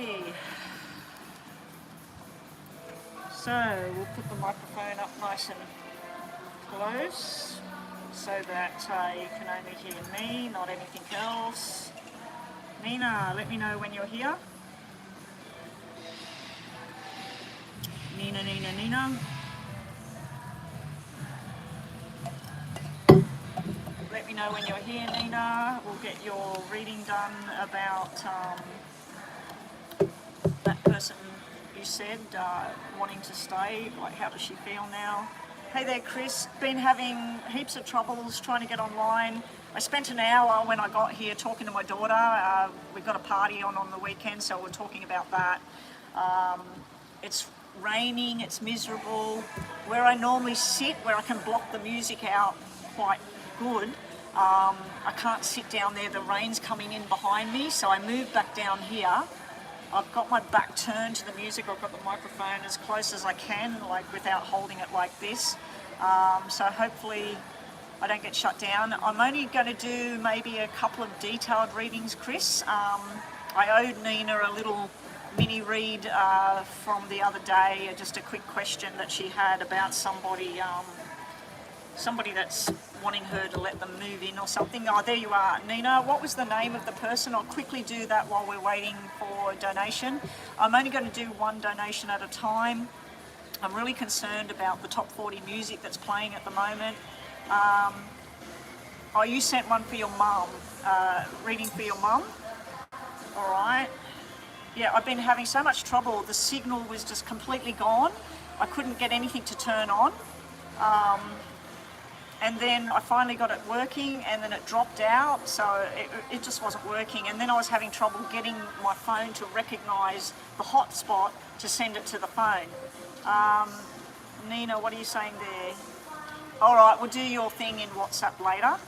Alrighty. So we'll put the microphone up nice and close so that you can only hear me, not anything else. Nina, let me know when you're here. Nina. Let me know when you're here, Nina. We'll get your reading done about that person you said wanting to stay. Like, how does she feel now? Hey there, Chris. Been having heaps of troubles trying to get online. I spent an hour when I got here talking to my daughter. We've got a party on the weekend, so we're talking about that. It's raining, it's miserable. Where I normally sit, where I can block the music out quite good, I can't sit down there. The rain's coming in behind me, so I moved back down here. I've got my back turned to the music. I've got the microphone as close as I can, like without holding it like this. So hopefully I don't get shut down. I'm only going to do maybe a couple of detailed readings, Chris. I owed Nina a little mini read from the other day, just a quick question that she had about somebody that's wanting her to let them move in or something. Oh, there you are, Nina. What was the name of the person? I'll quickly do that while we're waiting for a donation. I'm only going to do one donation at a time. I'm really concerned about the top 40 music that's playing at the moment. Oh, you sent one for your mum, reading for your mum. All right. Yeah, I've been having so much trouble. The signal was just completely gone. I couldn't get anything to turn on. And then I finally got it working, and then it dropped out, so it just wasn't working. And then I was having trouble getting my phone to recognise the hotspot to send it to the phone. Nina, what are you saying there? All right, we'll do your thing in WhatsApp later.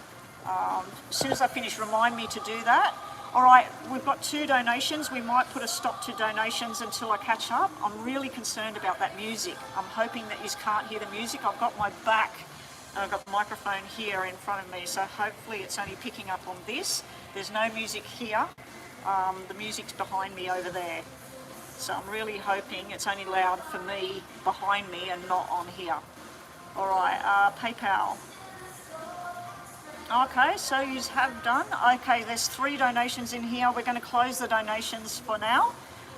As soon as I finish, remind me to do that. All right, we've got 2 donations. We might put a stop to donations until I catch up. I'm really concerned about that music. I'm hoping that you can't hear the music. I've got my back, and I've got the microphone here in front of me, so hopefully it's only picking up on this. There's no music here. The music's behind me over there. So I'm really hoping it's only loud for me behind me and not on here. All right, PayPal. Okay, so you have done. Okay, there's 3 donations in here. We're going to close the donations for now.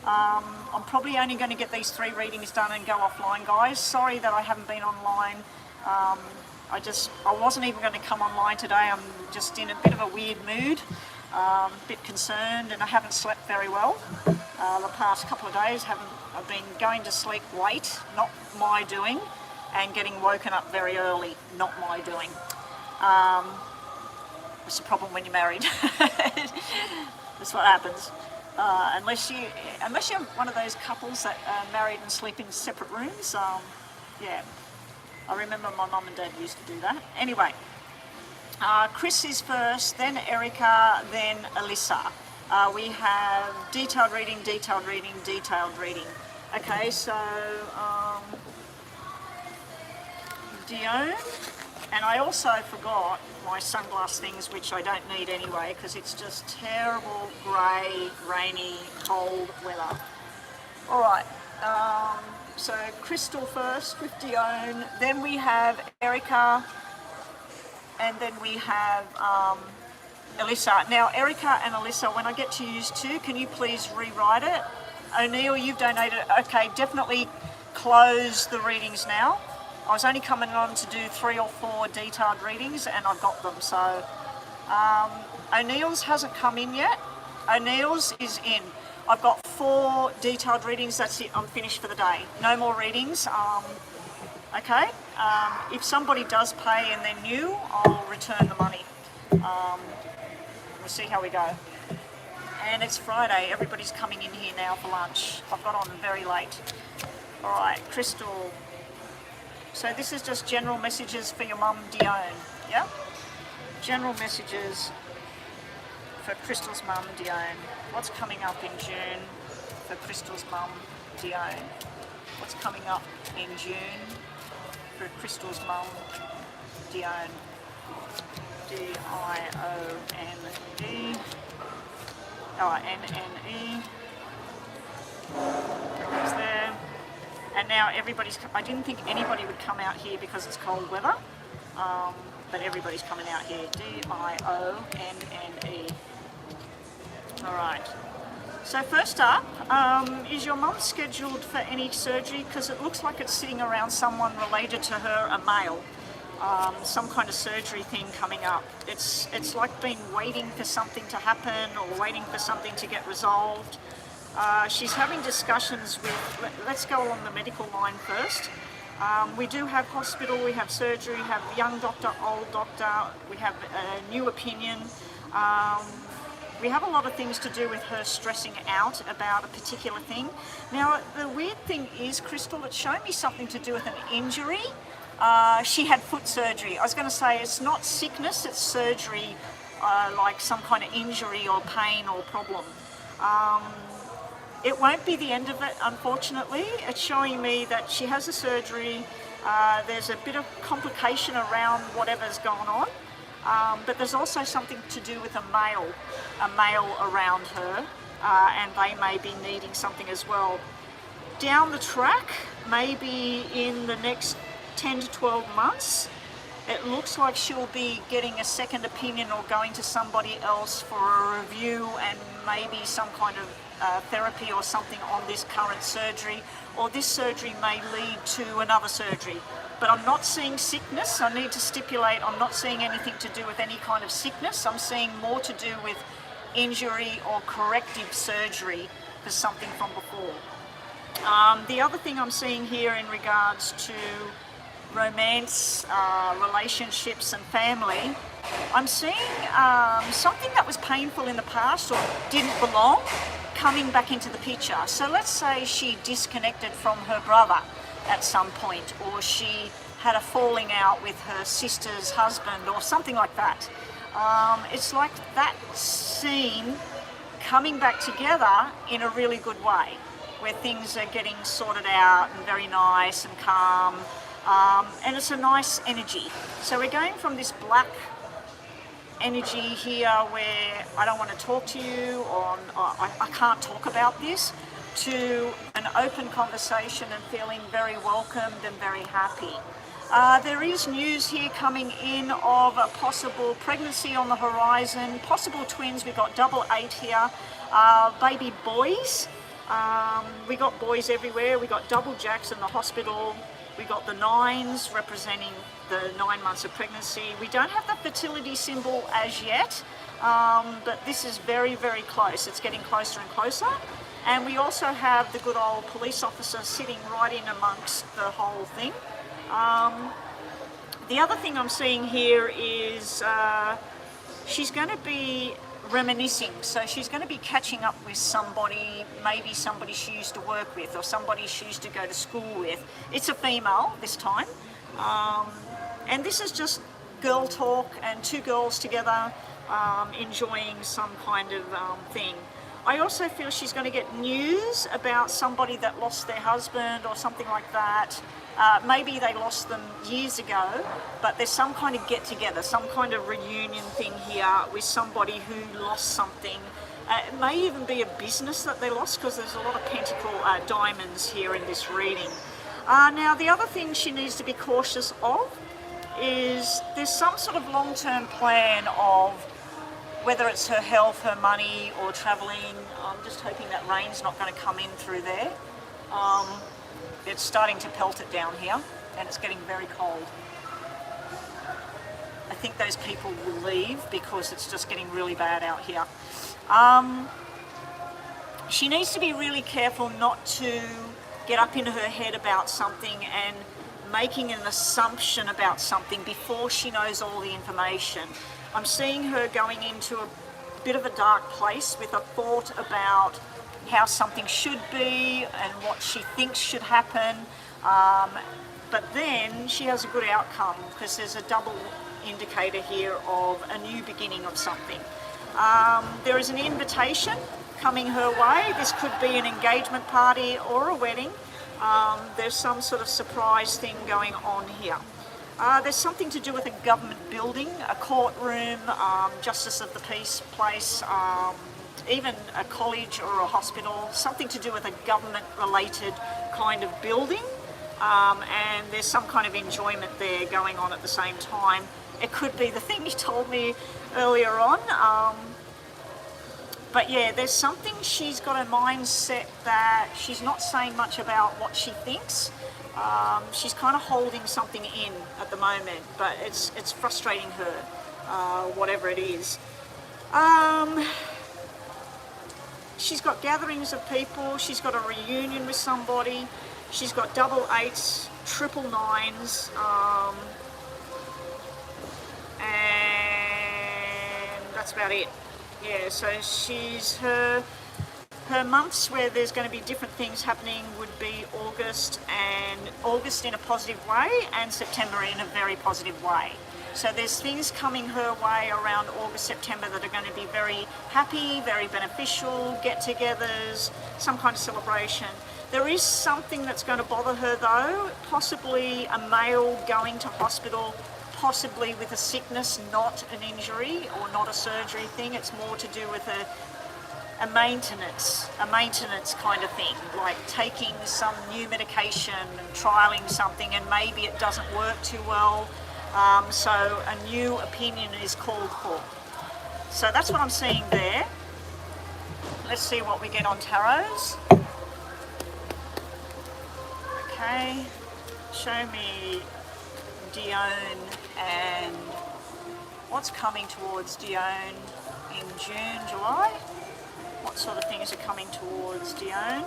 I'm probably only going to get these 3 readings done and go offline, guys. Sorry that I haven't been online. I wasn't even going to come online today. I'm just in a bit of a weird mood, a bit concerned, and I haven't slept very well the past couple of days. I've been going to sleep late, not my doing, and getting woken up very early, not my doing. It's a problem when you're married. That's what happens. Unless you're one of those couples that are married and sleep in separate rooms. Yeah, I remember my mum and dad used to do that. Anyway, Chris is first, then Erica, then Alyssa. We have detailed reading. Okay, so Dion. And I also forgot my sunglass things, which I don't need anyway, because it's just terrible, grey, rainy, cold weather. All right, so Crystal first with Dion, then we have Erica, and then we have Alyssa. Now, Erica and Alyssa, when I get to use 2, can you please rewrite it? O'Neill, you've donated. Okay, definitely close the readings now. I was only coming on to do 3 or 4 detailed readings, and I've got them. So O'Neill's hasn't come in yet. O'Neill's is in. I've got 4 detailed readings. That's it. I'm finished for the day. No more readings. Okay. If somebody does pay and they're new, I'll return the money. We'll see how we go. And it's Friday. Everybody's coming in here now for lunch. I've got on very late. All right, Crystal. So this is just general messages for your mum, Dion, yeah? General messages for Crystal's mum, Dion. What's coming up in June for Crystal's mum, Dion? What's coming up in June for Crystal's mum, Dion? Dione. Oh, Nne. Guys there. And now everybody's, I didn't think anybody would come out here because it's cold weather, but everybody's coming out here. D-I-O-N-N-E. All right. So first up, is your mum scheduled for any surgery? Because it looks like it's sitting around someone related to her, a male. Some kind of surgery thing coming up. It's like been waiting for something to happen or waiting for something to get resolved. She's having discussions with, let's go along the medical line first. We do have hospital, we have surgery, we have young doctor, old doctor, we have a new opinion. We have a lot of things to do with her stressing out about a particular thing. Now, the weird thing is, Crystal, it's showing me something to do with an injury. She had foot surgery. I was going to say it's not sickness, it's surgery, like some kind of injury or pain or problem. It won't be the end of it, unfortunately. It's showing me that she has a surgery, there's a bit of complication around whatever's gone on, but there's also something to do with a male around her, and they may be needing something as well. Down the track, maybe in the next 10 to 12 months, it looks like she'll be getting a second opinion or going to somebody else for a review and maybe some kind of therapy or something on this current surgery, or this surgery may lead to another surgery. But I'm not seeing sickness. I need to stipulate I'm not seeing anything to do with any kind of sickness. I'm seeing more to do with injury or corrective surgery for something from before. The other thing I'm seeing here in regards to romance, relationships and family, I'm seeing something that was painful in the past or didn't belong coming back into the picture. So let's say she disconnected from her brother at some point, or she had a falling out with her sister's husband or something like that. It's like that scene coming back together in a really good way, where things are getting sorted out and very nice and calm, and it's a nice energy. So we're going from this black energy here where I don't want to talk to you, or I can't talk about this, to an open conversation and feeling very welcomed and very happy. There is news here coming in of a possible pregnancy on the horizon, possible twins. We've got double 8 here, baby boys. We got boys everywhere. We got double jacks in the hospital. We got the 9s representing the 9 months of pregnancy. We don't have the fertility symbol as yet, but this is very, very close. It's getting closer and closer. And we also have the good old police officer sitting right in amongst the whole thing. The other thing I'm seeing here is she's going to be reminiscing. So she's going to be catching up with somebody, maybe somebody she used to work with or somebody she used to go to school with. It's a female this time. And this is just girl talk and two girls together enjoying some kind of thing. I also feel she's going to get news about somebody that lost their husband or something like that. Maybe they lost them years ago, but there's some kind of get-together, some kind of reunion thing here with somebody who lost something. It may even be a business that they lost, because there's a lot of pentacle diamonds here in this reading. Now, the other thing she needs to be cautious of is there's some sort of long-term plan of whether it's her health, her money, or travelling. I'm just hoping that rain's not going to come in through there. It's starting to pelt it down here, and it's getting very cold. I think those people will leave because it's just getting really bad out here. She needs to be really careful not to get up into her head about something and making an assumption about something before she knows all the information. I'm seeing her going into a bit of a dark place with a thought about how something should be and what she thinks should happen, but then she has a good outcome because there's a double indicator here of a new beginning of something. There is an invitation coming her way. This could be an engagement party or a wedding. There's some sort of surprise thing going on here. There's something to do with a government building, a courtroom, justice of the peace place, even a college or a hospital, something to do with a government-related kind of building, and there's some kind of enjoyment there going on at the same time. It could be the thing you told me earlier on, but yeah, there's something, she's got a mindset that she's not saying much about what she thinks. She's kind of holding something in at the moment, but it's frustrating her, whatever it is. She's got gatherings of people, she's got a reunion with somebody, she's got double eights, triple nines, and that's about it. Yeah, so she's her months where there's going to be different things happening would be August in a positive way, and September in a very positive way. So there's things coming her way around August, September that are going to be very happy, very beneficial, get-togethers, some kind of celebration. There is something that's going to bother her though, possibly a male going to hospital, possibly with a sickness, not an injury or not a surgery thing. It's more to do with a maintenance kind of thing, like taking some new medication and trialing something and maybe it doesn't work too well. So a new opinion is called for. So that's what I'm seeing there. Let's see what we get on tarots. Okay, show me Dione and what's coming towards Dione in June, July. What sort of things are coming towards Dione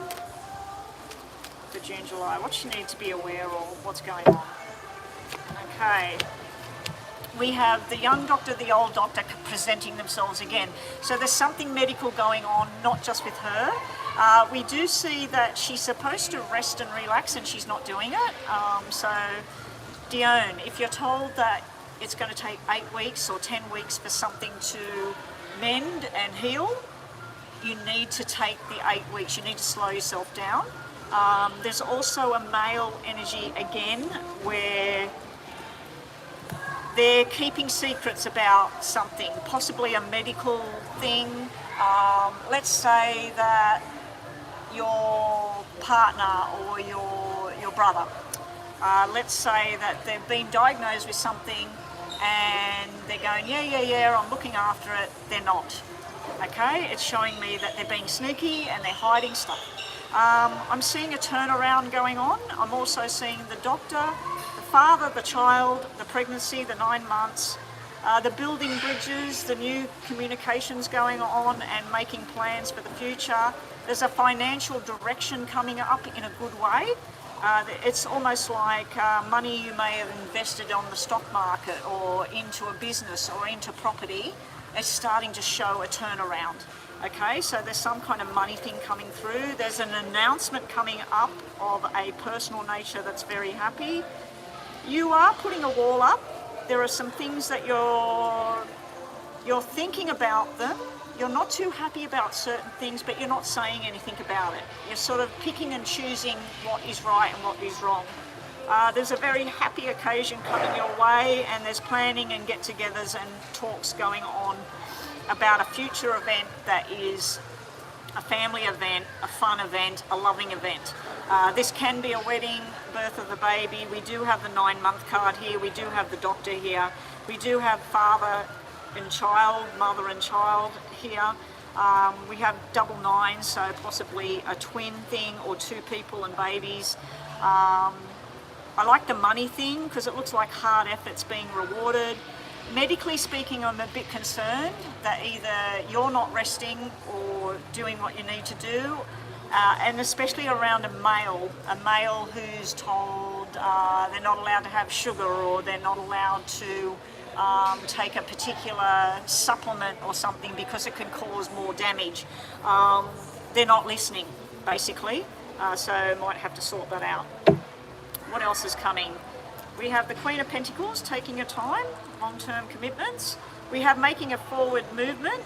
for June, July? What she needs to be aware of, what's going on. Okay, we have the young doctor, the old doctor presenting themselves again. So there's something medical going on, not just with her. We do see that she's supposed to rest and relax and she's not doing it. So Dione, if you're told that it's going to take 8 weeks or 10 weeks for something to mend and heal, you need to take the 8 weeks, you need to slow yourself down. There's also a male energy again where they're keeping secrets about something, possibly a medical thing. Let's say that your partner or your brother, let's say that they've been diagnosed with something and they're going, yeah, I'm looking after it. They're not. Okay, it's showing me that they're being sneaky and they're hiding stuff. I'm seeing a turnaround going on. I'm also seeing the doctor, the father, the child, the pregnancy, the 9 months, the building bridges, the new communications going on and making plans for the future. There's a financial direction coming up in a good way. It's almost like money you may have invested on the stock market or into a business or into property. It's starting to show a turnaround. Okay, so there's some kind of money thing coming through. There's an announcement coming up of a personal nature that's very happy. You are putting a wall up. There are some things that you're thinking about them. You're not too happy about certain things, but you're not saying anything about it. You're sort of picking and choosing what is right and what is wrong. There's a very happy occasion coming your way, and there's planning and get-togethers and talks going on about a future event that is a family event, a fun event, a loving event. This can be a wedding, birth of the baby. We do have the 9-month card here. We do have the doctor here. We do have father and child, mother and child here. We have double 9s, so possibly a twin thing or 2 people and babies. I like the money thing because it looks like hard effort's being rewarded. Medically speaking, I'm a bit concerned that either you're not resting or doing what you need to do, and especially around a male who's told they're not allowed to have sugar or they're not allowed to take a particular supplement or something because it can cause more damage. They're not listening, basically, so might have to sort that out. What else is coming? We have the Queen of Pentacles taking a time, long-term commitments. We have making a forward movement,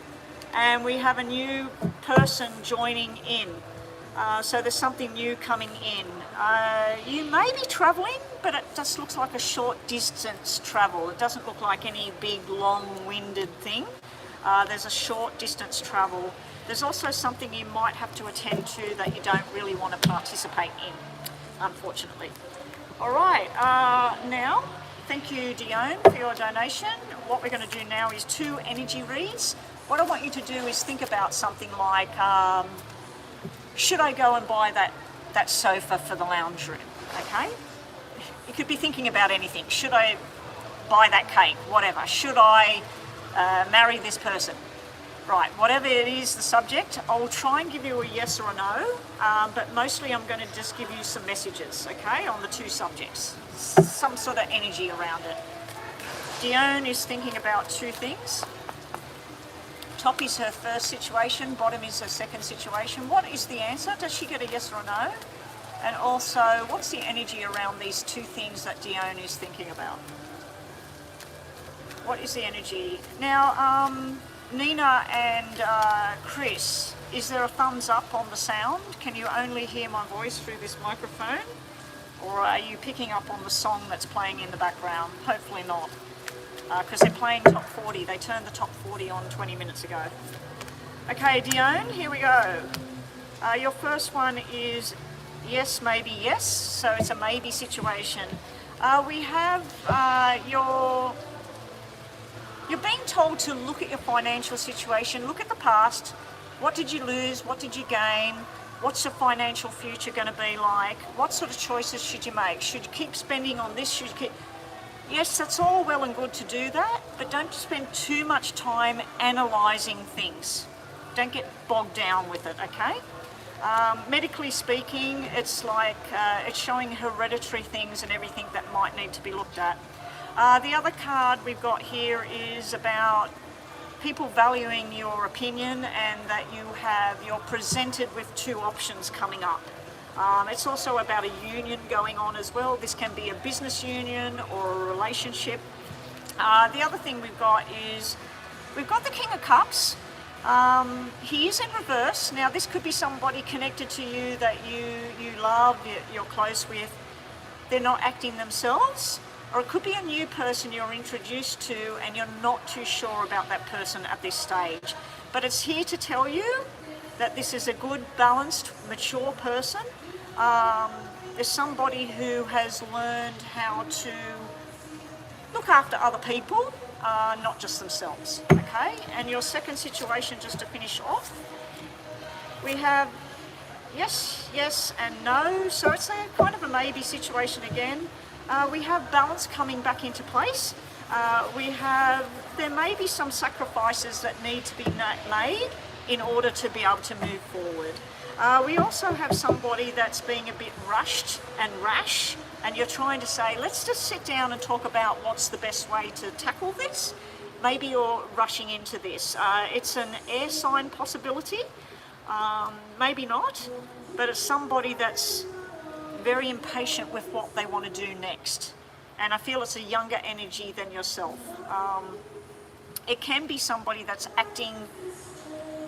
and we have a new person joining in. So there's something new coming in. You may be travelling, but it just looks like a short distance travel. It doesn't look like any big, long-winded thing. There's a short distance travel. There's also something you might have to attend to that you don't really want to participate in, unfortunately. All right, now, thank you, Dione, for your donation. What we're going to do now is 2 energy reads. What I want you to do is think about something like, should I go and buy that sofa for the lounge room, okay? You could be thinking about anything. Should I buy that cake, whatever? Should I marry this person? Right, whatever it is, the subject, I'll try and give you a yes or a no, but mostly I'm going to just give you some messages, okay, on the 2 subjects. Some sort of energy around it. Dione is thinking about 2 things. Top is her first situation, bottom is her second situation. What is the answer? Does she get a yes or a no? And also, what's the energy around these 2 things that Dione is thinking about? What is the energy? Now, Nina and Chris, is there a thumbs up on the sound? Can you only hear my voice through this microphone? Or are you picking up on the song that's playing in the background? Hopefully not, because they're playing top 40. They turned the top 40 on 20 minutes ago. Okay, Dione, here we go. Your first one is yes, maybe yes, so it's a maybe situation. We have you're being told to look at your financial situation, look at the past. What did you lose? What did you gain? What's your financial future going to be like? What sort of choices should you make? Should you keep spending on this? Should you keep... Yes, that's all well and good to do that, but don't spend too much time analysing things. Don't get bogged down with it, okay? Medically speaking, it's like it's showing hereditary things and everything that might need to be looked at. The other card we've got here is about people valuing your opinion and that you're presented with 2 options coming up. It's also about a union going on as well. This can be a business union or a relationship. The other thing we've got is we've got the King of Cups. He is in reverse. Now this could be somebody connected to you that you love, you're close with. They're not acting themselves. Or it could be a new person you're introduced to and you're not too sure about that person at this stage. But it's here to tell you that this is a good, balanced, mature person. There's somebody who has learned how to look after other people, not just themselves, okay? And your second situation, just to finish off, we have yes, yes and no. So it's a kind of a maybe situation again. We have balance coming back into place. There may be some sacrifices that need to be made in order to be able to move forward. We also have somebody that's being a bit rushed and rash, and you're trying to say, let's just sit down and talk about what's the best way to tackle this. Maybe you're rushing into this. It's an air sign possibility, maybe not, but it's somebody that's very impatient with what they want to do next. And I feel it's a younger energy than yourself. It can be somebody that's acting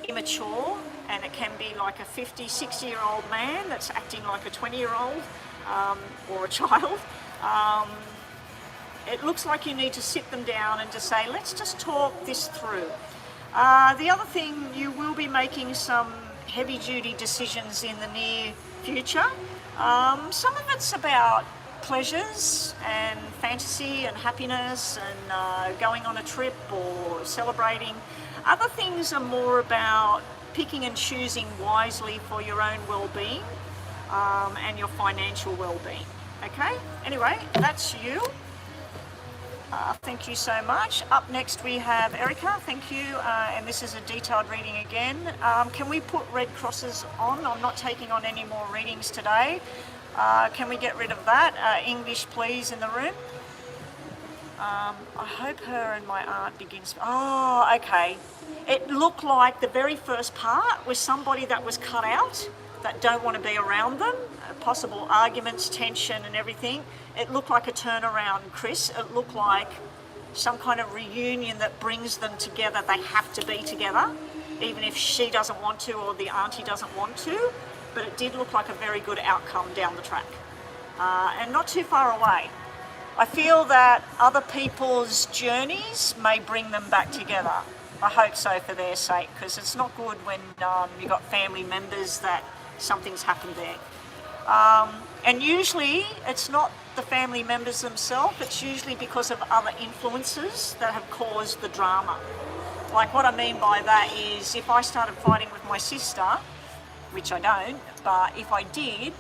immature, and it can be like a 50, 60-year-old man that's acting like a 20-year-old or a child. It looks like you need to sit them down and just say, let's just talk this through. The other thing, you will be making some heavy-duty decisions in the near future. Some of it's about pleasures and fantasy and happiness and going on a trip or celebrating. Other things are more about picking and choosing wisely for your own well-being and your financial well-being. Okay? Anyway, that's you. Thank you so much. Up next we have Erica. Thank you. And this is a detailed reading again. Can we put red crosses on? I'm not taking on any more readings today. Can we get rid of that? English, please, in the room. I hope her and my aunt begins. Oh, okay. It looked like the very first part was somebody that was cut out, that don't want to be around them, possible arguments, tension and everything. It looked like a turnaround, Chris. It looked like some kind of reunion that brings them together. They have to be together, even if she doesn't want to or the auntie doesn't want to. But it did look like a very good outcome down the track. And not too far away. I feel that other people's journeys may bring them back together. I hope so for their sake, because it's not good when you've got family members that something's happened there. And usually it's not the family members themselves, it's usually because of other influences that have caused the drama. Like what I mean by that is if I started fighting with my sister, which I don't, but if I did,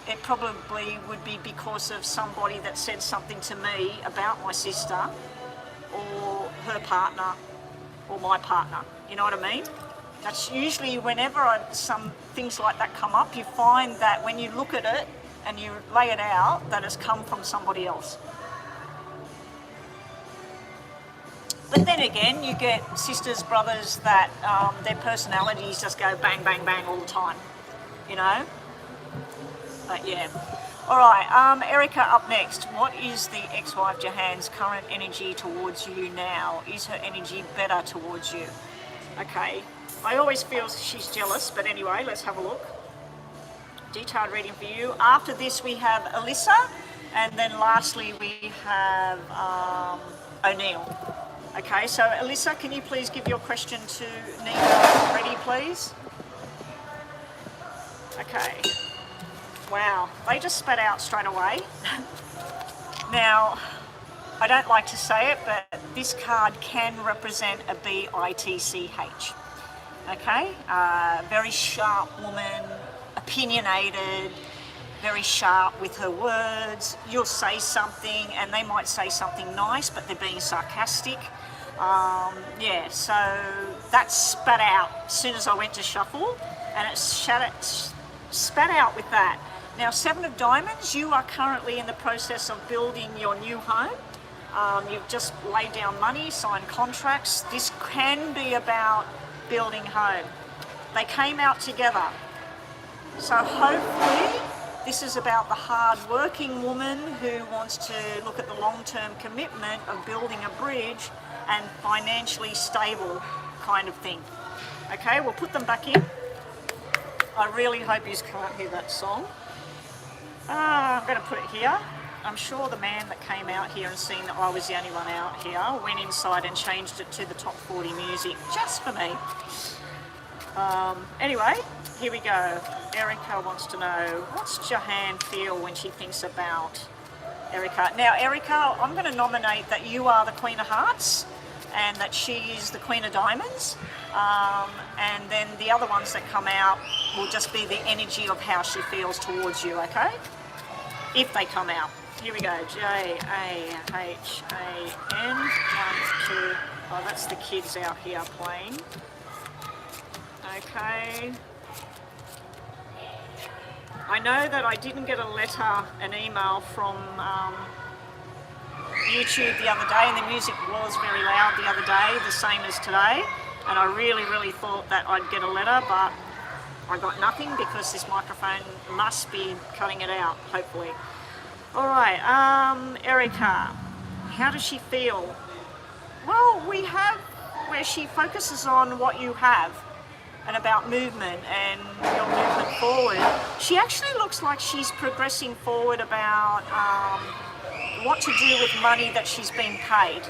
it probably would be because of somebody that said something to me about my sister or her partner or my partner, you know what I mean? That's usually whenever some things like that come up, you find that when you look at it and you lay it out, that it's come from somebody else. But then again, you get sisters, brothers that their personalities just go bang, bang, bang all the time, you know? But yeah. All right, Erica up next. What is the ex-wife Jahan's current energy towards you now? Is her energy better towards you? Okay, I always feel she's jealous, but anyway, let's have a look. Detailed reading for you. After this we have Alyssa, and then lastly we have O'Neill. Okay, so Alyssa, can you please give your question to Nina ready, please? Okay. Wow, they just spat out straight away. Now, I don't like to say it, but this card can represent a B-I-T-C-H. Okay, very sharp woman, opinionated, very sharp with her words. You'll say something and they might say something nice, but they're being sarcastic. Yeah, so that spat out as soon as I went to shuffle, and it spat out with that. Now, Seven of Diamonds, you are currently in the process of building your new home. You've just laid down money, signed contracts. This can be about building home. They came out together. So hopefully this is about the hard-working woman who wants to look at the long-term commitment of building a bridge and financially stable kind of thing. Okay, we'll put them back in. I really hope you can't hear that song. I'm going to put it here. I'm sure the man that came out here and seen that I was the only one out here went inside and changed it to the top 40 music just for me. Anyway, here we go. Erica wants to know, what's Jahan feel when she thinks about Erica? Now, Erica, I'm going to nominate that you are the Queen of Hearts and that she is the Queen of Diamonds. And then the other ones that come out will just be the energy of how she feels towards you, okay? If they come out. Here we go, Jahan. 1, 2, oh, that's the kids out here playing. Okay. I know that I didn't get a letter, an email from YouTube the other day, and the music was very loud the other day, the same as today. And I really thought that I'd get a letter, but I got nothing because this microphone must be cutting it out, hopefully. All right, Erica, how does she feel? Well, we have where she focuses on what you have and about movement and your movement forward. She actually looks like she's progressing forward about what to do with money that she's been paid.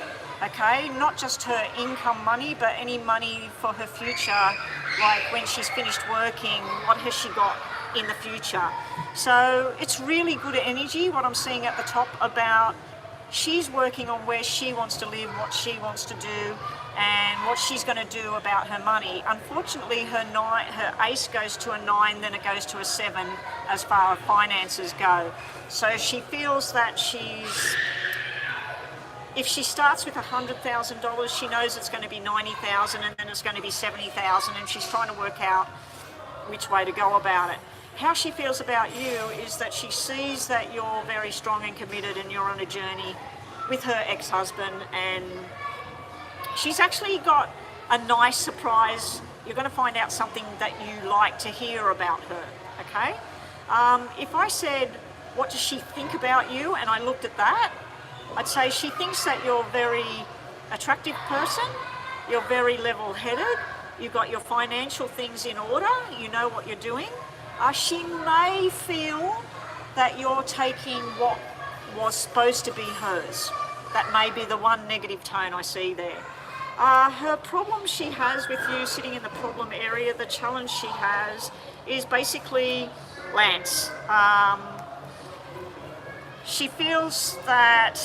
Okay, not just her income money, but any money for her future, like when she's finished working, what has she got in the future? So it's really good energy, what I'm seeing at the top about she's working on where she wants to live, what she wants to do, and what she's going to do about her money. Unfortunately, her ace goes to a 9, then it goes to a 7 as far as finances go. So she feels that if she starts with $100,000, she knows it's going to be $90,000 and then it's going to be $70,000, and she's trying to work out which way to go about it. How she feels about you is that she sees that you're very strong and committed and you're on a journey with her ex-husband, and she's actually got a nice surprise. You're going to find out something that you like to hear about her, okay? If I said, what does she think about you, and I looked at that, I'd say she thinks that you're a very attractive person, you're very level-headed, you've got your financial things in order, you know what you're doing. She may feel that you're taking what was supposed to be hers. That may be the one negative tone I see there. Her problem she has with you sitting in the problem area, the challenge she has is basically Lance. She feels that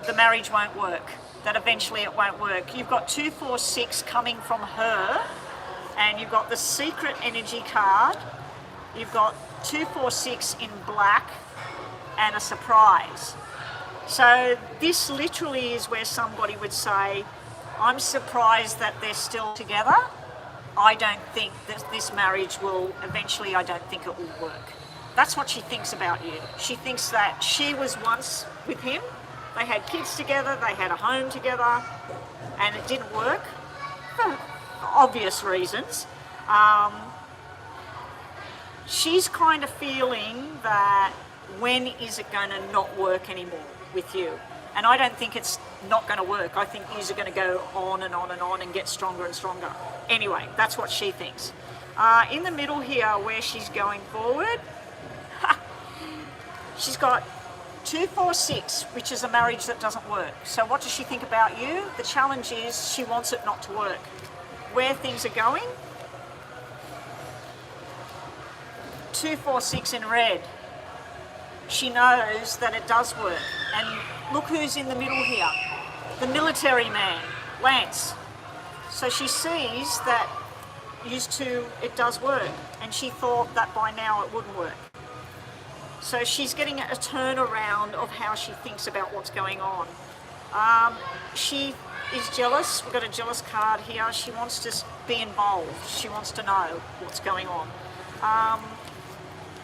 the marriage won't work, that eventually it won't work. You've got 2, 4, 6 coming from her, and you've got the secret energy card. You've got 2, 4, 6 in black and a surprise. So this literally is where somebody would say, I'm surprised that they're still together. I don't think that this marriage will, eventually I don't think it will work. That's what she thinks about you. She thinks that she was once with him, they had kids together, they had a home together, and it didn't work for obvious reasons. She's kind of feeling that when is it going to not work anymore with you? And I don't think it's not going to work. I think these are going to go on and on and on and get stronger and stronger. Anyway, that's what she thinks. In the middle here, where she's going forward, she's got 2, 4, 6, which is a marriage that doesn't work. So what does she think about you? The challenge is she wants it not to work. Where things are going, 2, 4, 6 in red. She knows that it does work. And look who's in the middle here. The military man, Lance. So she sees that it does work. And she thought that by now it wouldn't work. So she's getting a turnaround of how she thinks about what's going on. She is jealous. We've got a jealous card here. She wants to be involved. She wants to know what's going on.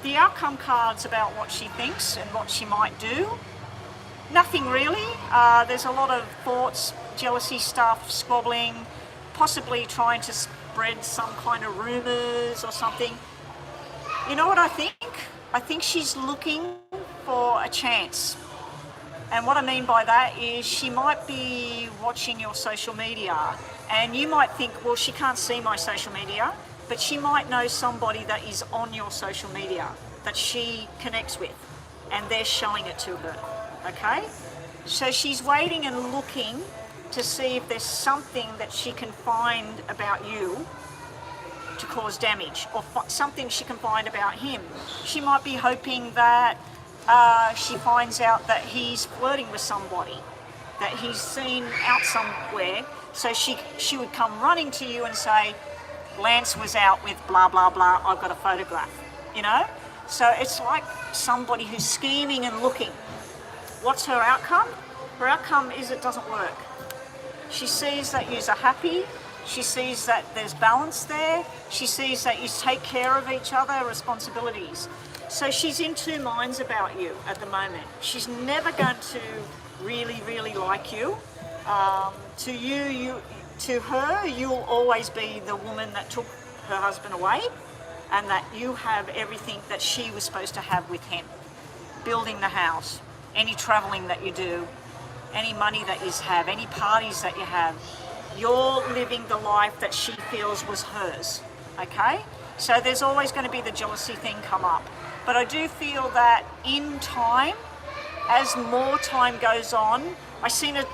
The outcome card's about what she thinks and what she might do. Nothing really. There's a lot of thoughts, jealousy stuff, squabbling, possibly trying to spread some kind of rumours or something. You know what I think? I think she's looking for a chance. And what I mean by that is she might be watching your social media and you might think, well, she can't see my social media, but she might know somebody that is on your social media that she connects with and they're showing it to her, okay? So she's waiting and looking to see if there's something that she can find about you to cause damage, or something she can find about him. She might be hoping that she finds out that he's flirting with somebody, that he's seen out somewhere, so she would come running to you and say, Lance was out with blah, blah, blah, I've got a photograph, you know? So it's like somebody who's scheming and looking. What's her outcome? Her outcome is it doesn't work. She sees that you're happy. She sees that there's balance there. She sees that you take care of each other, responsibilities. So she's in two minds about you at the moment. She's never going to really, really like you. To her, you'll always be the woman that took her husband away, and that you have everything that she was supposed to have with him. Building the house, any traveling that you do, any money that you have, any parties that you have. You're living the life that she feels was hers, okay? So there's always going to be the jealousy thing come up. But I do feel that in time, as more time goes on, I've seen a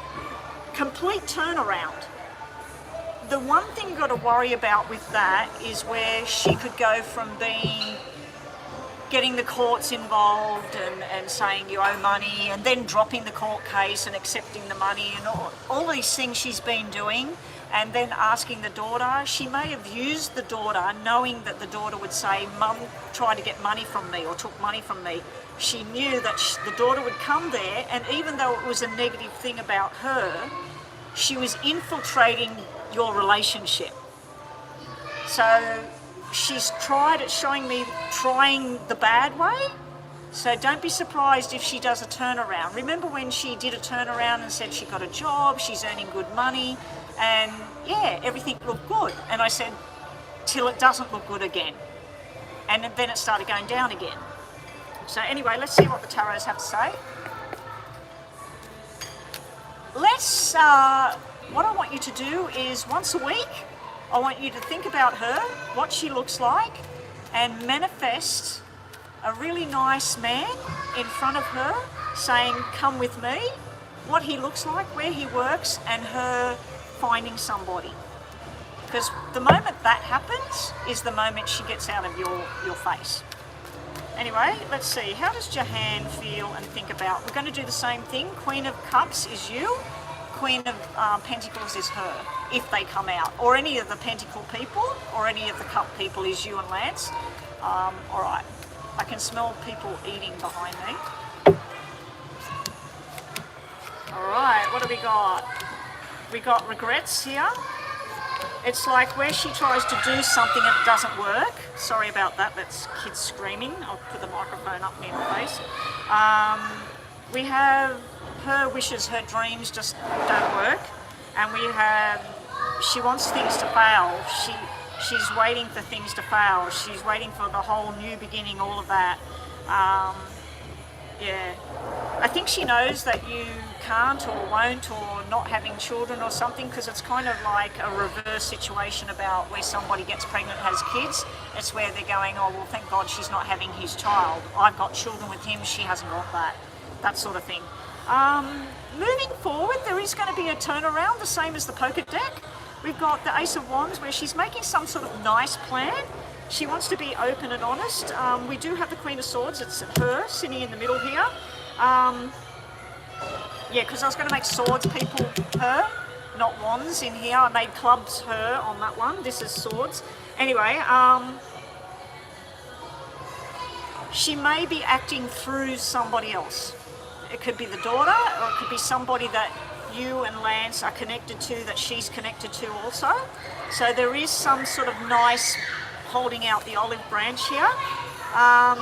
complete turnaround. The one thing you've got to worry about with that is where she could go from getting the courts involved and saying you owe money, and then dropping the court case and accepting the money, and all these things she's been doing, and then asking the daughter. She may have used the daughter knowing that the daughter would say, Mum tried to get money from me or took money from me. She knew that the daughter would come there, and even though it was a negative thing about her, she was infiltrating your relationship. So she's showing me trying the bad way. So don't be surprised if she does a turnaround. Remember when she did a turnaround and said she got a job, she's earning good money, and yeah, everything looked good. And I said, till it doesn't look good again. And then it started going down again. So anyway, let's see what the tarots have to say. What I want you to do is once a week, I want you to think about her, what she looks like, and manifest a really nice man in front of her saying, come with me, what he looks like, where he works, and her finding somebody. Because the moment that happens is the moment she gets out of your face. Anyway, let's see. How does Jahan feel and think about? We're going to do the same thing. Queen of Cups is you. Queen of Pentacles is her, if they come out. Or any of the Pentacle people, or any of the Cup people is you and Lance. All right. I can smell people eating behind me. All right, what do we got? We got regrets here. It's like where she tries to do something and it doesn't work. Sorry about that, that's kids screaming. I'll put the microphone up near my face. We have her wishes, her dreams just don't work. And we have, she wants things to fail. She's waiting for things to fail. She's waiting for the whole new beginning, all of that. Yeah. I think she knows that you can't or won't, or not having children or something, because it's kind of like a reverse situation about where somebody gets pregnant and has kids. It's where they're going, oh, well, thank God she's not having his child. I've got children with him, she hasn't got that. That sort of thing. Moving forward, there is going to be a turnaround, the same as the poker deck. We've got the Ace of Wands, where she's making some sort of nice plan. She wants to be open and honest. We do have the Queen of Swords. It's her sitting in the middle here. Yeah, because I was going to make swords people her, not wands in here. I made clubs her on that one. This is swords. Anyway, she may be acting through somebody else. It could be the daughter, or it could be somebody that you and Lance are connected to, that she's connected to also. So there is some sort of nice holding out the olive branch here.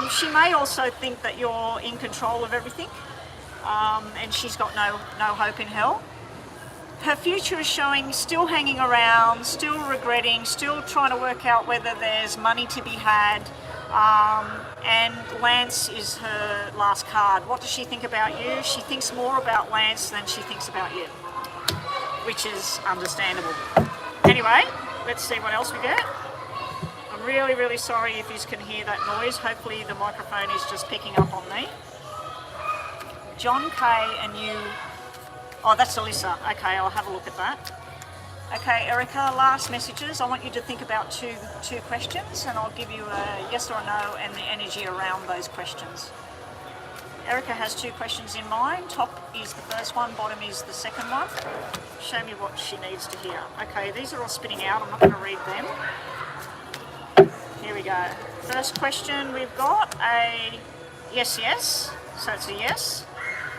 She may also think that you're in control of everything, and she's got no hope in hell. Her future is showing still hanging around, still regretting, still trying to work out whether there's money to be had. And Lance is her last card. What does she think about you? She thinks more about Lance than she thinks about you, which is understandable. Anyway, let's see what else we get. I'm really, really sorry if you can hear that noise. Hopefully the microphone is just picking up on me. John K and you. Oh, that's Alyssa. Okay, I'll have a look at that. Okay, Erica, last messages. I want you to think about two questions, and I'll give you a yes or a no and the energy around those questions. Erica has 2 questions in mind. Top is the first one, bottom is the second one. Show me what she needs to hear. Okay, these are all spitting out. I'm not going to read them. Here we go. First question, we've got a yes, so it's a yes.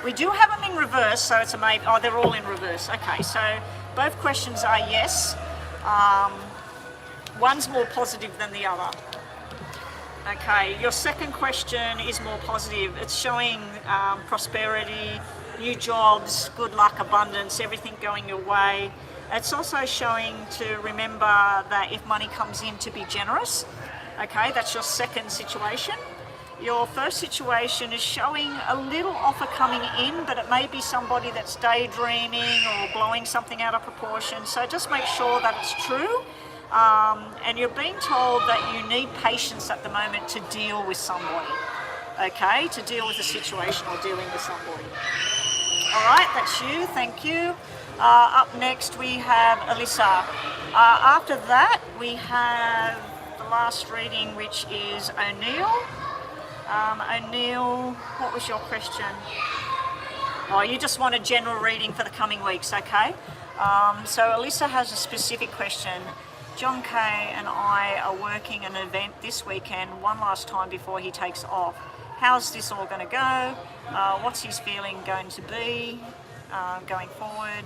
We do have them in reverse, so it's a maybe. Oh, they're all in reverse. Okay, so both questions are yes. One's more positive than the other. Okay, your second question is more positive. It's showing prosperity, new jobs, good luck, abundance, everything going your way. It's also showing to remember that if money comes in, to be generous. Okay, that's your second situation. Your first situation is showing a little offer coming in, but it may be somebody that's daydreaming or blowing something out of proportion. So just make sure that it's true. And you're being told that you need patience at the moment to deal with somebody. Okay, to deal with a situation or dealing with somebody. All right, that's you. Thank you. Up next we have Alyssa. After that we have the last reading, which is O'Neill. O'Neill, what was your question? Oh, you just want a general reading for the coming weeks, okay? So Alyssa has a specific question. John Kay and I are working an event this weekend, one last time before he takes off. How's this all going to go? What's his feeling going to be going forward?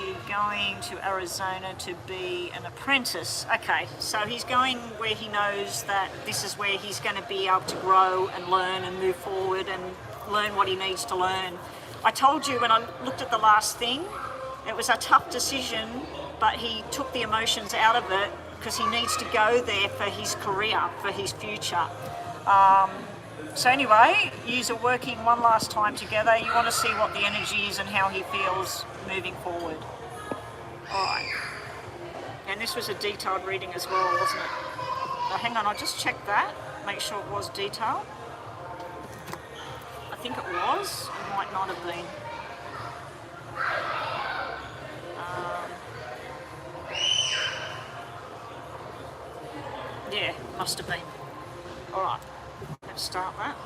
He's going to Arizona to be an apprentice. Okay, so he's going where he knows that this is where he's going to be able to grow and learn and move forward and learn what he needs to learn. I told you when I looked at the last thing, it was a tough decision, but he took the emotions out of it because he needs to go there for his career, for his future. So anyway, yous are working one last time together. You want to see what the energy is and how he feels moving forward. Alright. And this was a detailed reading as well, wasn't it? Oh, hang on, I'll just check that. Make sure it was detailed. I think it was. It might not have been. Yeah, must have been. All right, let's start that.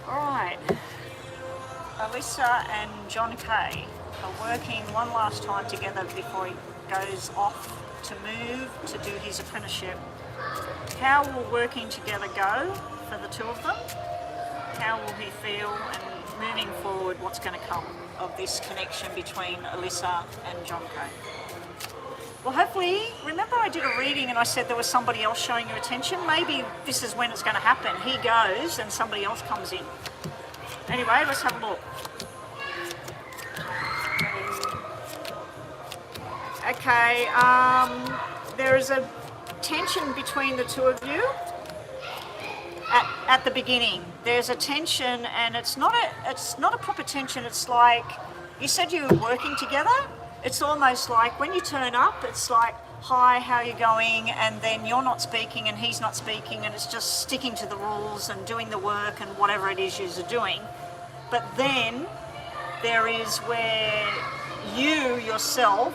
All right, Alyssa and John Kay are working one last time together before he goes off to move to do his apprenticeship. How will working together go for the two of them? How will he feel, and moving forward, what's going to come of this connection between Alyssa and John Kay? Well, hopefully, remember I did a reading and I said there was somebody else showing you attention? Maybe this is when it's going to happen. He goes and somebody else comes in. Anyway, let's have a look. Okay, there is a tension between the two of you at the beginning. There's a tension, and it's not a proper tension. It's like, you said you were working together. It's almost like when you turn up, it's like, hi, how are you going? And then you're not speaking and he's not speaking, and it's just sticking to the rules and doing the work and whatever it is you're doing. But then there is where you yourself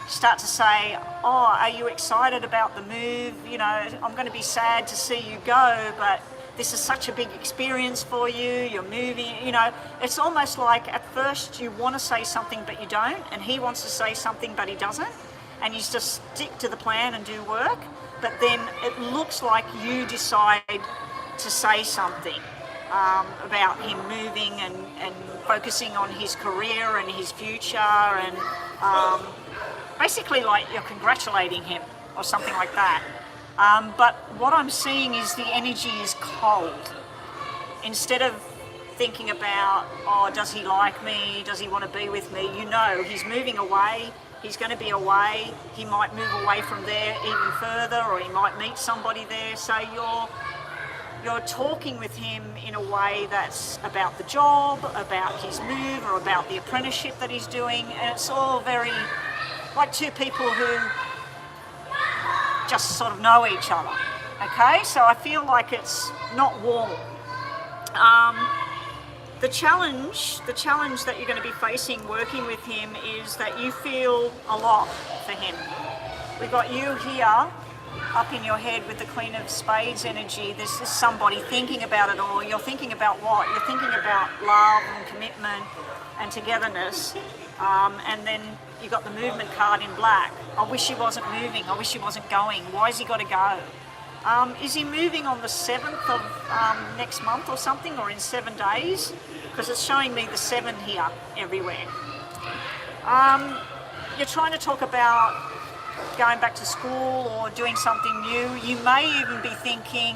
start to say, oh, are you excited about the move? You know, I'm going to be sad to see you go, but this is such a big experience for you, you're moving, you know. It's almost like at first you want to say something but you don't, and he wants to say something but he doesn't, and you just stick to the plan and do work. But then it looks like you decide to say something about him moving and focusing on his career and his future, and basically like you're congratulating him or something like that. But what I'm seeing is the energy is cold. Instead of thinking about, oh, does he like me? Does he want to be with me? You know, he's moving away. He's going to be away. He might move away from there even further, or he might meet somebody there. So you're talking with him in a way that's about the job, about his move, or about the apprenticeship that he's doing. And it's all very like two people who just sort of know each other. Okay, so I feel like it's not warm. The challenge that you're going to be facing working with him is that you feel a lot for him. We've got you here up in your head with the Queen of Spades energy. This is somebody thinking about it all. You're thinking about what? You're thinking about love and commitment and togetherness. And then you got the movement card in black. I wish he wasn't moving. I wish he wasn't going. Why has he got to go? Is he moving on the 7th of next month or something, or in 7 days? Because it's showing me the 7 here everywhere. You're trying to talk about going back to school or doing something new. You may even be thinking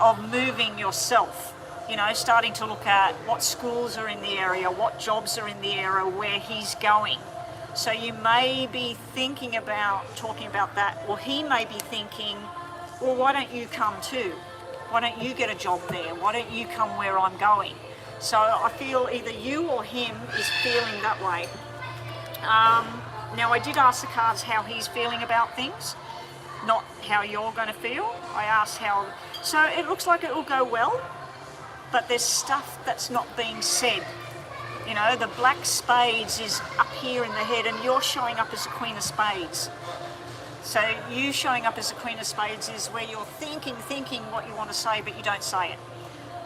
of moving yourself. You know, starting to look at what schools are in the area, what jobs are in the area where he's going. So you may be thinking about talking about that, or he may be thinking, well, why don't you come too? Why don't you get a job there? Why don't you come where I'm going? So I feel either you or him is feeling that way. Now I did ask the cards how he's feeling about things, not how you're going to feel. I asked how, so it looks like it will go well, but there's stuff that's not being said. You know, the black spades is up here in the head, and you're showing up as the Queen of Spades. So you showing up as the Queen of Spades is where you're thinking what you want to say, but you don't say it.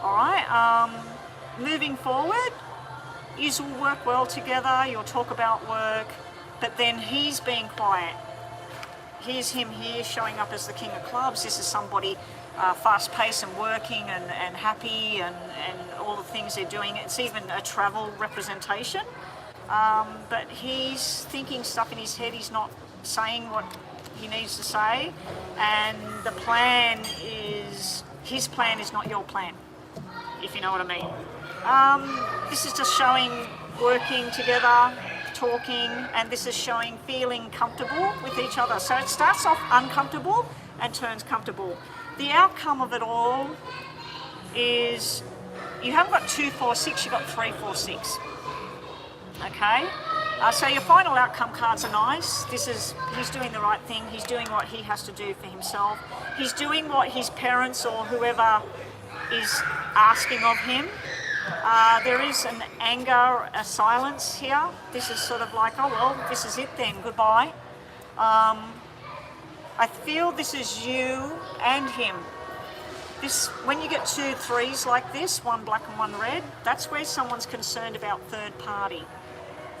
All right. Moving forward, you will work well together. You'll talk about work, but then he's being quiet. Here's him here showing up as the King of Clubs. This is somebody fast-paced and working and happy and all the things they're doing. It's even a travel representation. But he's thinking stuff in his head. He's not saying what he needs to say. And the plan is, his plan is not your plan, if you know what I mean. This is just showing working together, talking, and this is showing feeling comfortable with each other. So it starts off uncomfortable and turns comfortable. The outcome of it all is you haven't got 2, 4, 6, you've got 3, 4, 6. Okay? So your final outcome cards are nice. This is, he's doing the right thing. He's doing what he has to do for himself. He's doing what his parents or whoever is asking of him. There is an anger, a silence here. This is sort of like, oh well, this is it then, goodbye. I feel this is you and him. This, when you get 2 3s like this, one black and one red, that's where someone's concerned about third party.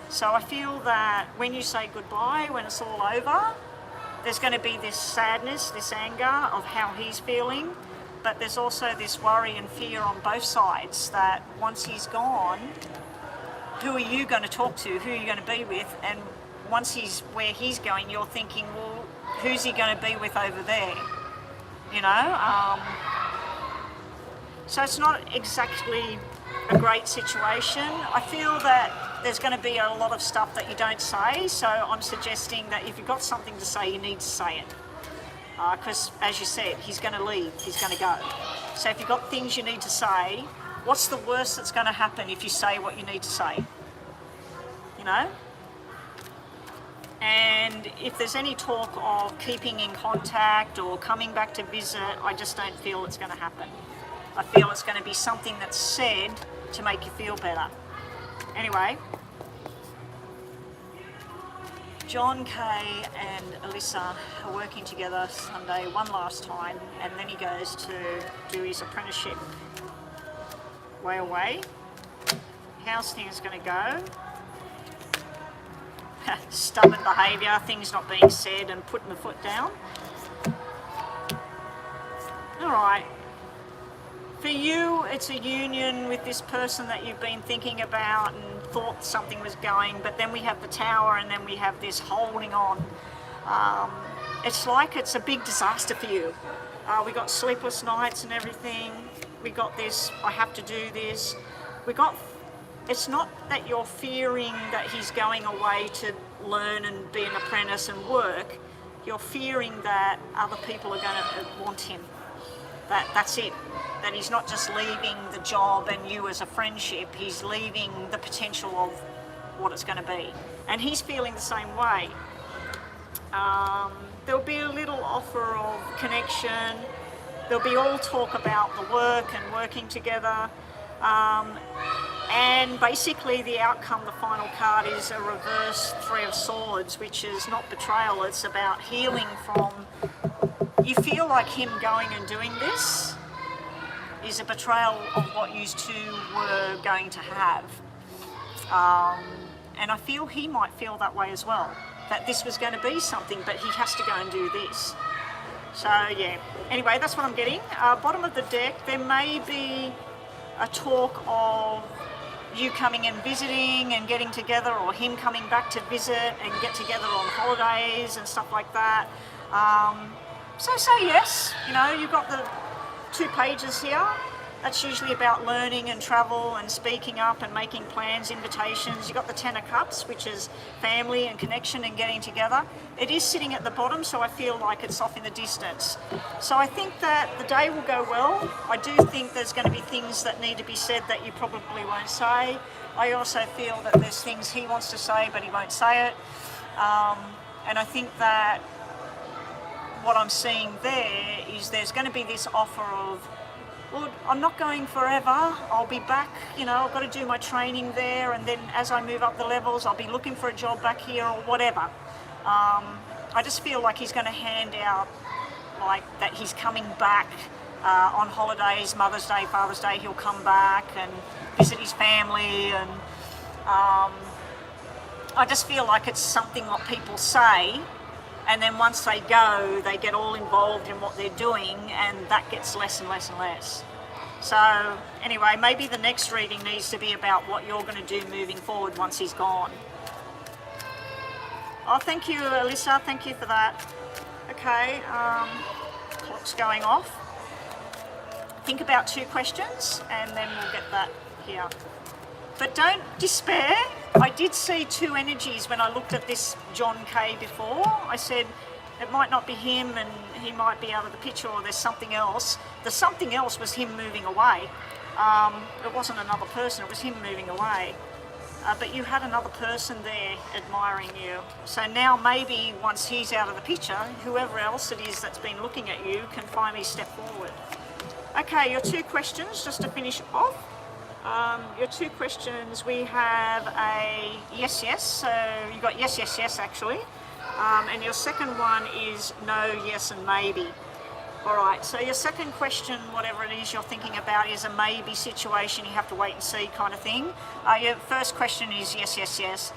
So I feel that when you say goodbye, when it's all over, there's going to be this sadness, this anger of how he's feeling, but there's also this worry and fear on both sides that once he's gone, who are you going to talk to? Who are you going to be with? And once he's where he's going, you're thinking, well, who's he going to be with over there? You know? So it's not exactly a great situation. I feel that there's going to be a lot of stuff that you don't say, so I'm suggesting that if you've got something to say, you need to say it. Because, as you said, he's going to leave, he's going to go. So if you've got things you need to say, what's the worst that's going to happen if you say what you need to say? You know? And if there's any talk of keeping in contact or coming back to visit, I just don't feel it's going to happen. I feel it's going to be something that's said to make you feel better. Anyway, John Kay and Alyssa are working together Sunday one last time, and then he goes to do his apprenticeship way away. How's things going to go? Stubborn behaviour, things not being said and putting the foot down. Alright. For you, it's a union with this person that you've been thinking about and thought something was going, but then we have the tower and then we have this holding on. It's like it's a big disaster for you. We got sleepless nights and everything. We got this, I have to do this. It's not that you're fearing that he's going away to learn and be an apprentice and work. You're fearing that other people are going to want him. That's it. That he's not just leaving the job and you as a friendship, he's leaving the potential of what it's going to be. And he's feeling the same way. There'll be a little offer of connection. There'll be all talk about the work and working together. And basically the outcome, the final card, is a reverse 3 of Swords, which is not betrayal, it's about healing from... You feel like him going and doing this is a betrayal of what you two were going to have. And I feel he might feel that way as well, that this was going to be something, but he has to go and do this. So yeah, anyway, that's what I'm getting. Bottom of the deck, there may be a talk of you coming and visiting and getting together, or him coming back to visit and get together on holidays and stuff like that. So say yes. You know, you've got the 2 pages here. That's usually about learning and travel and speaking up and making plans, invitations. You've got the 10 of Cups, which is family and connection and getting together. It is sitting at the bottom, so I feel like it's off in the distance. So I think that the day will go well. I do think there's going to be things that need to be said that you probably won't say. I also feel that there's things he wants to say, but he won't say it. And I think that what I'm seeing there is there's going to be this offer of, well, I'm not going forever, I'll be back, you know, I've got to do my training there, and then as I move up the levels, I'll be looking for a job back here or whatever. I just feel like he's going to hand out, like, that he's coming back on holidays, Mother's Day, Father's Day, he'll come back and visit his family, and I just feel like it's something what people say, and then once they go, they get all involved in what they're doing, and that gets less and less and less. So anyway, maybe the next reading needs to be about what you're going to do moving forward once he's gone. Oh, thank you, Alyssa. Thank you for that. Okay, clock's going off. Think about 2 questions, and then we'll get that here. But don't despair. I did see 2 energies when I looked at this John Kay before. I said it might not be him and he might be out of the picture, or there's something else. The something else was him moving away. It wasn't another person, it was him moving away. But you had another person there admiring you. So now maybe once he's out of the picture, whoever else it is that's been looking at you can finally step forward. Okay, your two questions, just to finish off. Your two questions, we have a yes, yes. So you got yes, yes, yes actually. And your second one is no, yes and maybe. All right, so your second question, whatever it is you're thinking about, is a maybe situation, you have to wait and see kind of thing. Your first question is yes, yes, yes.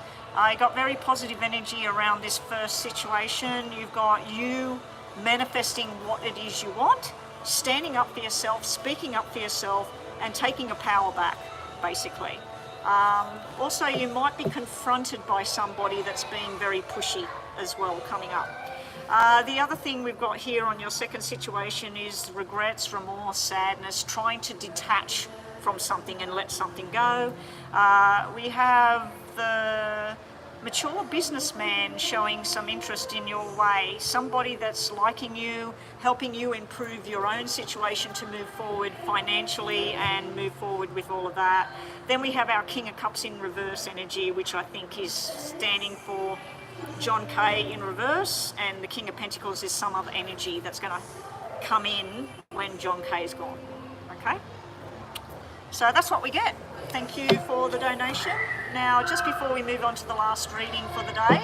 You got very positive energy around this first situation. You've got you manifesting what it is you want, standing up for yourself, speaking up for yourself, and taking your power back, basically. Also, you might be confronted by somebody that's being very pushy as well coming up. The other thing we've got here on your second situation is regrets, remorse, sadness, trying to detach from something and let something go. We have the mature businessman showing some interest in your way, somebody that's liking you, helping you improve your own situation to move forward financially and move forward with all of that. Then we have our King of Cups in reverse energy, which I think is standing for John K in reverse, and the King of Pentacles is some other energy that's going to come in when John K is gone. Okay? So that's what we get. Thank you for the donation. Now, just before we move on to the last reading for the day,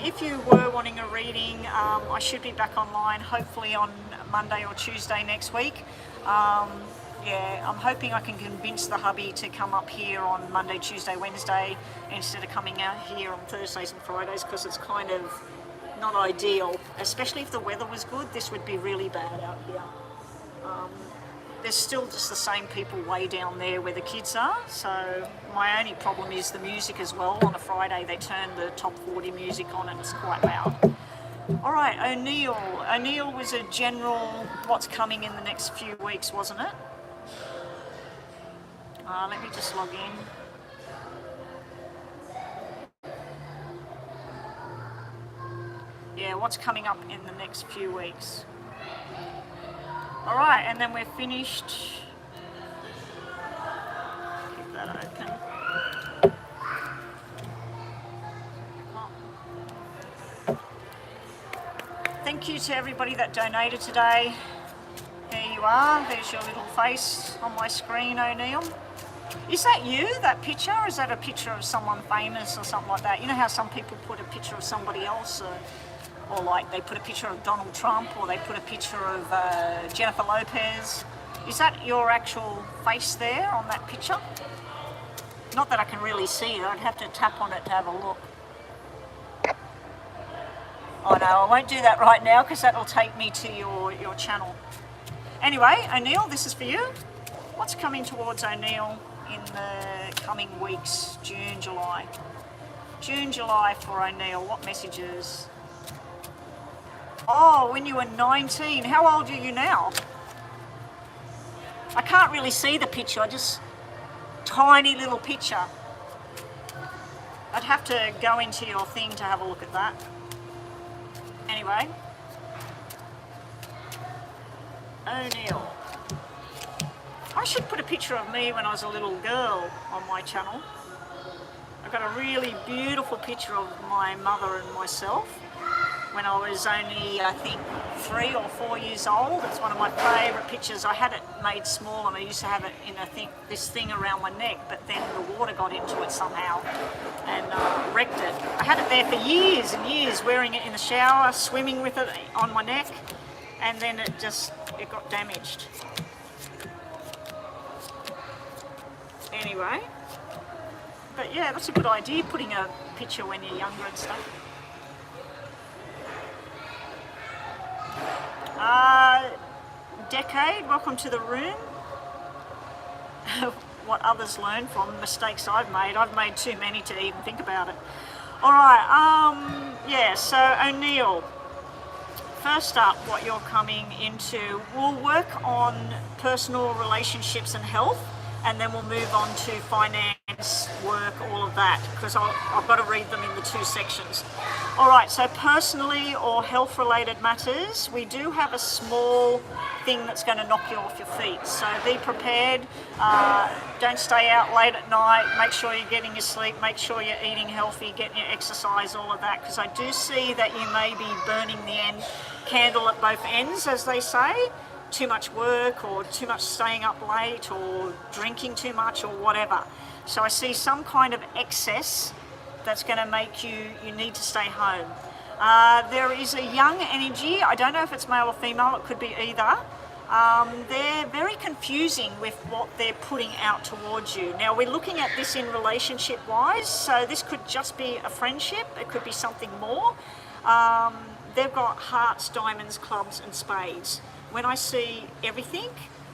if you were wanting a reading, I should be back online hopefully on Monday or Tuesday next week. Yeah, I'm hoping I can convince the hubby to come up here on Monday, Tuesday, Wednesday instead of coming out here on Thursdays and Fridays, because it's kind of not ideal, especially if the weather was good. This would be really bad out here. There's still just the same people way down there where the kids are, so my only problem is the music as well. On a Friday they turn the top 40 music on and it's quite loud. All right, O'Neill. O'Neill was a general what's coming in the next few weeks, wasn't it? Let me just log in. Yeah, what's coming up in the next few weeks. All right, and then we're finished. Keep that open. Thank you to everybody that donated today. There you are. There's your little face on my screen, O'Neill. Is that you, that picture, or is that a picture of someone famous or something like that? You know how some people put a picture of somebody else, or like they put a picture of Donald Trump, or they put a picture of Jennifer Lopez. Is that your actual face there on that picture? Not that I can really see it. I'd have to tap on it to have a look. Oh no, I won't do that right now because that'll take me to your channel. Anyway, O'Neill, this is for you. What's coming towards O'Neill in the coming weeks, June, July? June, July for O'Neill, what messages? Oh, when you were 19. How old are you now? I can't really see the picture, just tiny little picture. I'd have to go into your thing to have a look at that. Anyway. O'Neill. I should put a picture of me when I was a little girl on my channel. I've got a really beautiful picture of my mother and myself when I was only, I think, 3 or 4 years old. It's one of my favourite pictures. I had it made small and I used to have it in this thing around my neck, but then the water got into it somehow and wrecked it. I had it there for years and years, wearing it in the shower, swimming with it on my neck, and then it got damaged. Anyway, but yeah, that's a good idea, putting a picture when you're younger and stuff. Decade, welcome to the room. What others learn from mistakes I've made too many to even think about it. All right, yeah, so O'Neill, first up, what you're coming into, we'll work on personal relationships and health, and then we'll move on to finance, work, all of that, because I've got to read them in the 2 sections. All right, so personally or health-related matters, we do have a small thing that's going to knock you off your feet. So be prepared. Don't stay out late at night. Make sure you're getting your sleep. Make sure you're eating healthy, getting your exercise, all of that, because I do see that you may be burning the candle at both ends, as they say. too much work or too much staying up late or drinking too much or whatever. So I see some kind of excess that's going to make you need to stay home. There is a young energy. I don't know if it's male or female, it could be either. They're very confusing with what they're putting out towards you. Now we're looking at this in relationship wise, so this could just be a friendship, it could be something more. They've got hearts, diamonds, clubs and spades. When I see everything,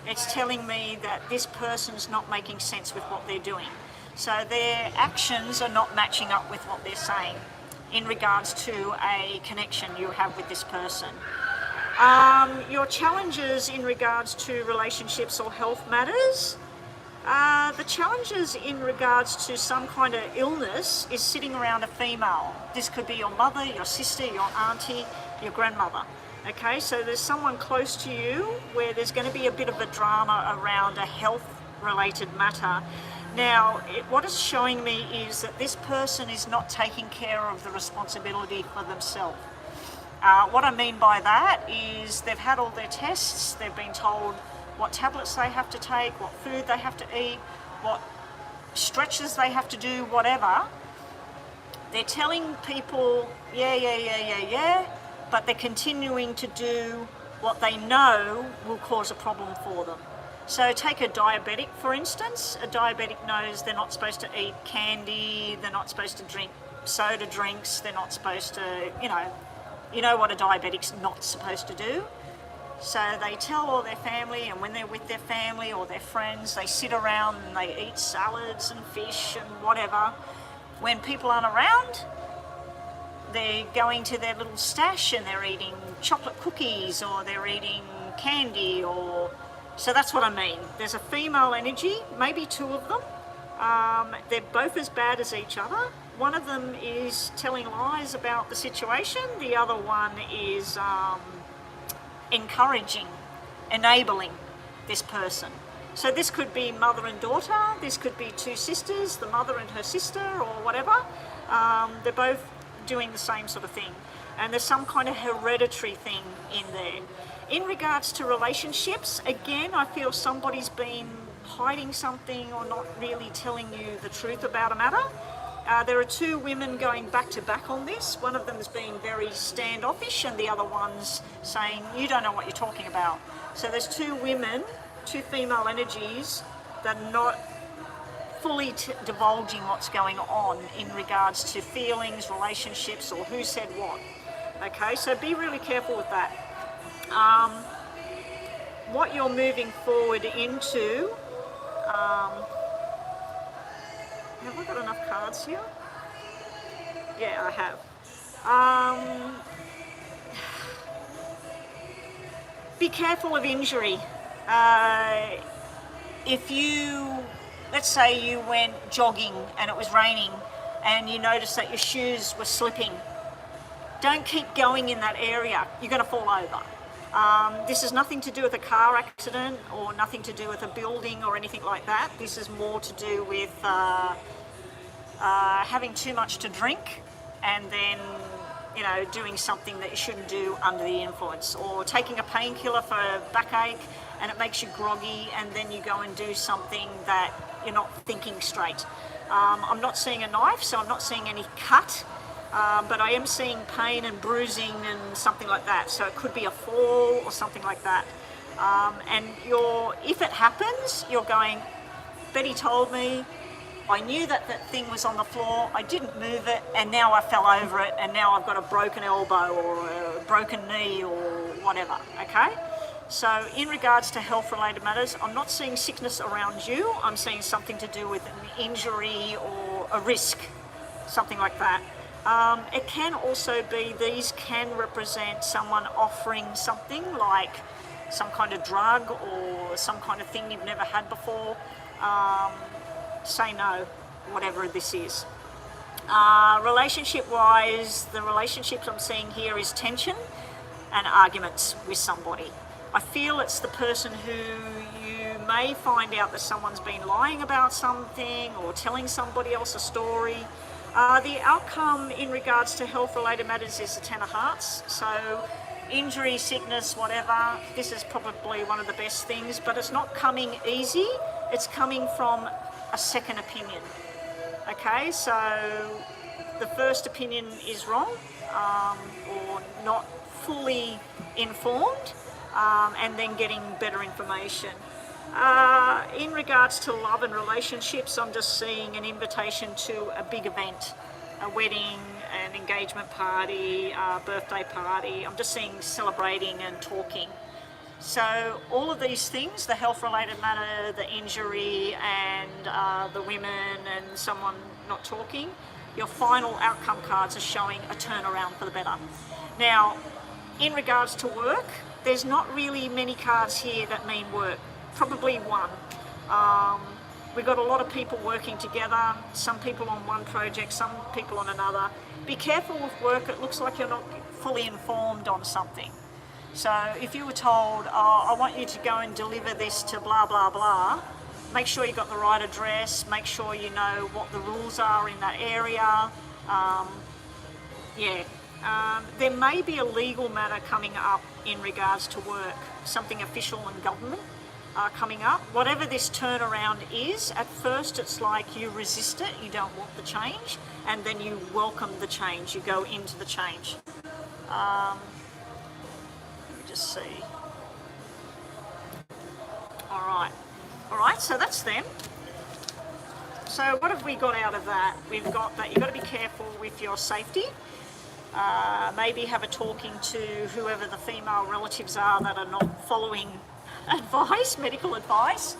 it's telling me that this person's not making sense with what they're doing. So their actions are not matching up with what they're saying in regards to a connection you have with this person. Your challenges in regards to relationships or health matters. The challenges in regards to some kind of illness is sitting around a female. This could be your mother, your sister, your auntie, your grandmother. Okay, so there's someone close to you where there's going to be a bit of a drama around a health-related matter. Now, what it's showing me is that this person is not taking care of the responsibility for themselves. What I mean by that is they've had all their tests, they've been told what tablets they have to take, what food they have to eat, what stretches they have to do, whatever. They're telling people, yeah, but they're continuing to do what they know will cause a problem for them. So take a diabetic, for instance. A diabetic knows they're not supposed to eat candy, they're not supposed to drink soda drinks, they're not supposed to, you know what a diabetic's not supposed to do. So they tell all their family, and when they're with their family or their friends, they sit around and they eat salads and fish and whatever. When people aren't around, they're going to their little stash and they're eating chocolate cookies or they're eating candy or... So that's what I mean. There's a female energy, maybe two of them. They're both as bad as each other. One of them is telling lies about the situation. The other one is encouraging, enabling this person. So this could be mother and daughter. This could be two sisters, the mother and her sister or whatever. They're both doing the same sort of thing. And there's some kind of hereditary thing in there. In regards to relationships, again, I feel somebody's been hiding something or not really telling you the truth about a matter. There are two women going back to back on this. One of them is being very standoffish and the other one's saying, you don't know what you're talking about. So there's two women, two female energies that are not fully divulging what's going on in regards to feelings, relationships, or who said what. Okay, so be really careful with that. What you're moving forward into, have I got enough cards here? Yeah, I have. Be careful of injury. If you, let's say you went jogging and it was raining and you noticed that your shoes were slipping, don't keep going in that area. You're going to fall over. This has nothing to do with a car accident or nothing to do with a building or anything like that. This is more to do with having too much to drink and then, doing something that you shouldn't do under the influence, or taking a painkiller for a backache and it makes you groggy and then you go and do something that you're not thinking straight. I'm not seeing a knife, so I'm not seeing any cut. But I am seeing pain and bruising and something like that. So it could be a fall or something like that. And if it happens, you're going, Betty told me, I knew that that thing was on the floor, I didn't move it, and now I fell over it, and now I've got a broken elbow or a broken knee or whatever, okay? So in regards to health-related matters, I'm not seeing sickness around you, I'm seeing something to do with an injury or a risk, something like that. It can also be, these can represent someone offering something like some kind of drug or some kind of thing you've never had before. Say no, whatever this is. Relationship-wise, the relationships I'm seeing here is tension and arguments with somebody. I feel it's the person who you may find out that someone's been lying about something or telling somebody else a story. The outcome in regards to health-related matters is the Ten of Hearts. So injury, sickness, whatever, this is probably one of the best things, but it's not coming easy, it's coming from a second opinion. Okay, so the first opinion is wrong, or not fully informed, and then getting better information. In regards to love and relationships, I'm just seeing an invitation to a big event, a wedding, an engagement party, a birthday party. I'm just seeing celebrating and talking. So all of these things, the health-related matter, the injury, and the women and someone not talking, your final outcome cards are showing a turnaround for the better. Now, in regards to work, there's not really many cards here that mean work. Probably one. We've got a lot of people working together, some people on one project, some people on another. Be careful with work, it looks like you're not fully informed on something. So if you were told, oh, I want you to go and deliver this to blah, blah, blah, make sure you've got the right address, make sure you know what the rules are in that area. There may be a legal matter coming up in regards to work, something official and government coming up. Whatever this turnaround is, at first it's like you resist it, you don't want the change, and then you welcome the change, you go into the change. Let me just see. Alright, so that's them. So what have we got out of that? We've got that you've got to be careful with your safety. Maybe have a talking to whoever the female relatives are that are not following advice, medical advice.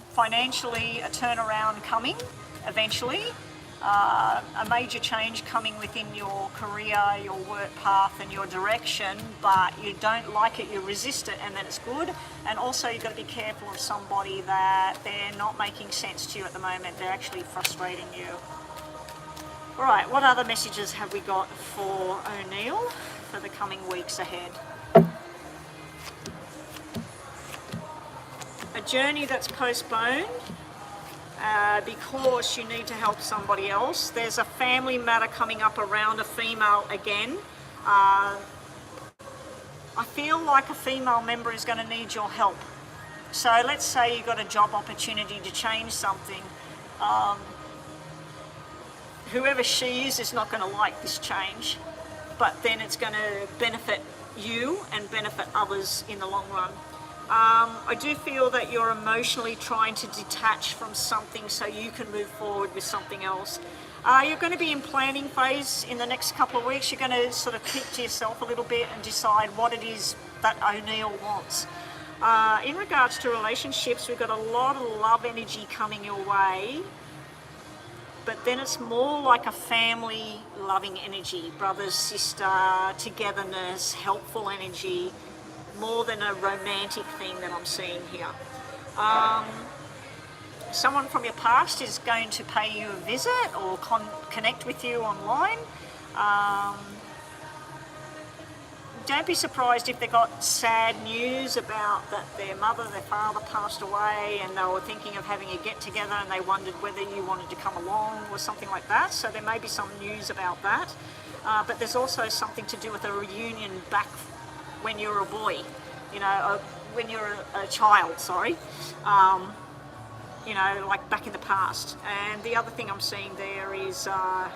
Financially, a turnaround coming eventually. A major change coming within your career, your work path and your direction, but you don't like it, you resist it, and then it's good. And also you've got to be careful of somebody that they're not making sense to you at the moment, they're actually frustrating you. Alright, what other messages have we got for O'Neill for the coming weeks ahead? A journey that's postponed because you need to help somebody else. There's a family matter coming up around a female again. I feel like a female member is going to need your help. So let's say you've got a job opportunity to change something. Whoever she is not going to like this change, but then it's going to benefit you and benefit others in the long run. I do feel that you're emotionally trying to detach from something so you can move forward with something else. You're going to be in planning phase in the next couple of weeks. You're going to sort of keep to yourself a little bit and decide what it is that O'Neill wants. In regards to relationships, we've got a lot of love energy coming your way, but then it's more like a family loving energy, brother, sister, togetherness, helpful energy, more than a romantic thing that I'm seeing here. Someone from your past is going to pay you a visit or connect with you online. Don't be surprised if they got sad news about that their mother, their father passed away and they were thinking of having a get together and they wondered whether you wanted to come along or something like that. So there may be some news about that. But there's also something to do with a reunion back when you're a boy, you know, when you're a child, sorry, you know, like back in the past. And the other thing I'm seeing there is a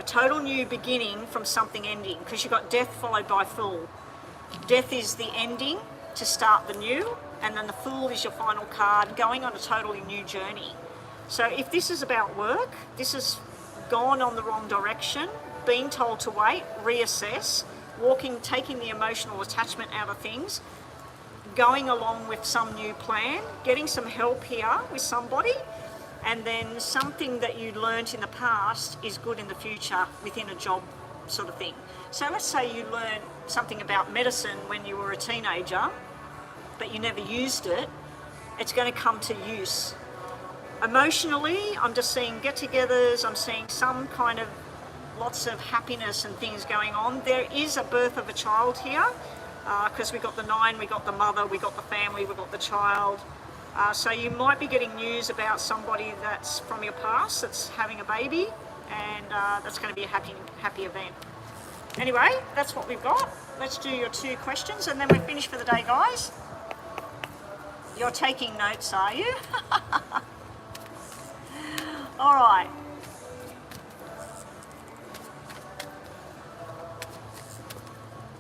total new beginning from something ending, because you've got death followed by fool. Death is the ending to start the new, and then the fool is your final card, going on a totally new journey. So if this is about work, this has gone on the wrong direction, being told to wait, reassess, taking the emotional attachment out of things, going along with some new plan, getting some help here with somebody, and then something that you learnt in the past is good in the future within a job sort of thing. So let's say you learned something about medicine when you were a teenager, but you never used it, it's going to come to use. Emotionally, I'm just seeing get-togethers, I'm seeing some kind of lots of happiness and things going on. There is a birth of a child here, because we got the 9, we got the mother, we got the family, we got the child. So you might be getting news about somebody that's from your past that's having a baby, and that's going to be a happy event. Anyway, that's what we've got. Let's do your 2 questions and then we're finished for the day, guys. You're taking notes, are you? All right.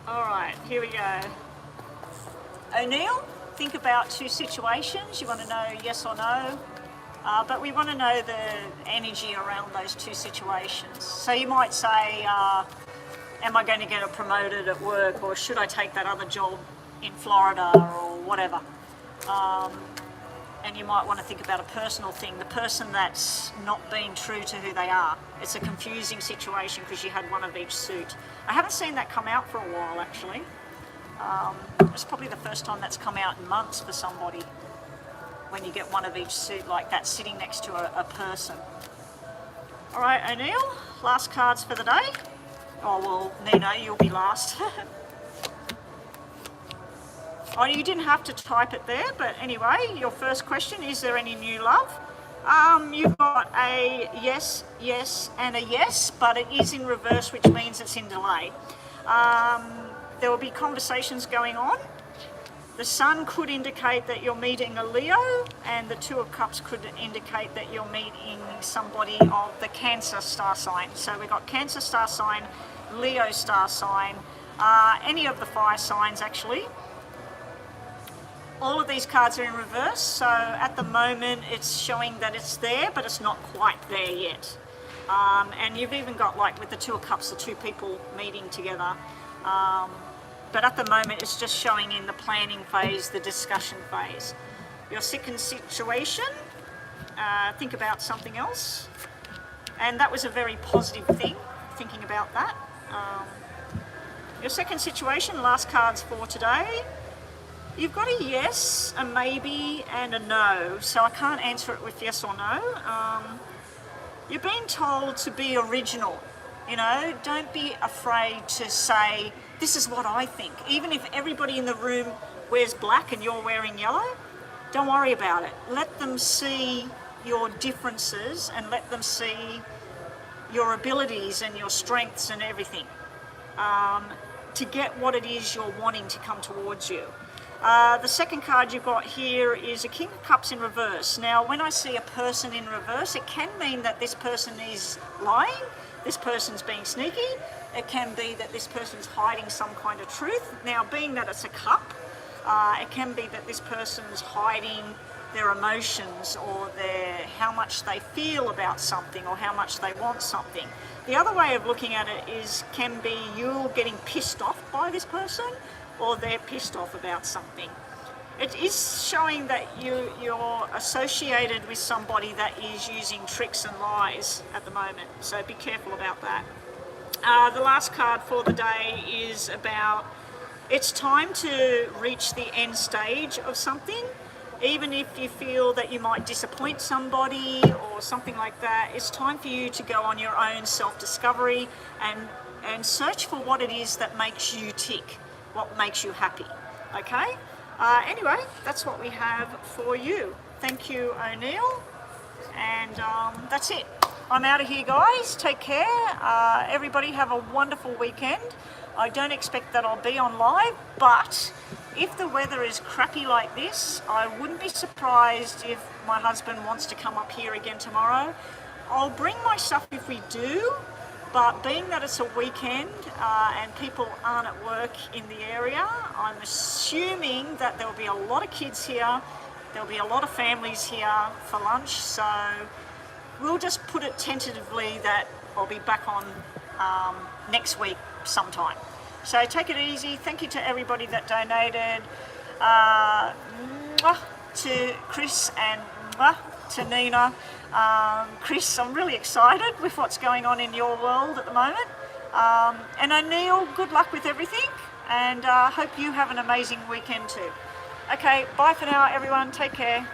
All right, here we go. O'Neill, think about 2 situations. You want to know yes or no, but we want to know the energy around those 2 situations. So you might say, am I going to get promoted at work, or should I take that other job in Florida, or whatever. And you might want to think about a personal thing, the person that's not being true to who they are. It's a confusing situation because you had one of each suit. I haven't seen that come out for a while, actually. It's probably the first time that's come out in months for somebody, when you get one of each suit like that sitting next to a person. All right, O'Neill, last cards for the day. Oh, well, Nina, you'll be last. Oh, you didn't have to type it there, but anyway, your first question, is there any new love? You've got a yes, yes, and a yes, but it is in reverse, which means it's in delay. There will be conversations going on. The Sun could indicate that you're meeting a Leo, and the 2 of Cups could indicate that you're meeting somebody of the Cancer star sign. So we've got Cancer star sign, Leo star sign, any of the fire signs actually. All of these cards are in reverse, so at the moment it's showing that it's there, but it's not quite there yet. And you've even got, like with the 2 of Cups, the 2 people meeting together. But at the moment it's just showing in the planning phase, the discussion phase. Your second situation, think about something else. And that was a very positive thing, thinking about that. Your second situation, last cards for today. You've got a yes, a maybe, and a no, so I can't answer it with yes or no. You're being told to be original, you know, don't be afraid to say, this is what I think. Even if everybody in the room wears black and you're wearing yellow, don't worry about it. Let them see your differences and let them see your abilities and your strengths and everything, to get what it is you're wanting to come towards you. The second card you've got here is a King of Cups in reverse. Now, when I see a person in reverse, it can mean that this person is lying, this person's being sneaky, it can be that this person's hiding some kind of truth. Now, being that it's a cup, it can be that this person's hiding their emotions or how much they feel about something or how much they want something. The other way of looking at it can be you getting pissed off by this person, or they're pissed off about something. It is showing that you're associated with somebody that is using tricks and lies at the moment, so be careful about that. The last card for the day is about, it's time to reach the end stage of something. Even if you feel that you might disappoint somebody or something like that, it's time for you to go on your own self-discovery and search for what it is that makes you tick, what makes you happy, okay? Anyway, that's what we have for you. Thank you, O'Neill, and that's it. I'm out of here, guys. Take care. Everybody have a wonderful weekend. I don't expect that I'll be on live, but if the weather is crappy like this, I wouldn't be surprised if my husband wants to come up here again tomorrow. I'll bring my stuff if we do, but being that it's a weekend and people aren't at work in the area, I'm assuming that there will be a lot of kids here, there'll be a lot of families here for lunch, so we'll just put it tentatively that I'll be back on next week sometime. So take it easy. Thank you to everybody that donated, to Chris and to Nina. Chris, I'm really excited with what's going on in your world at the moment. And O'Neill, good luck with everything, and hope you have an amazing weekend too. Okay, bye for now, everyone. Take care.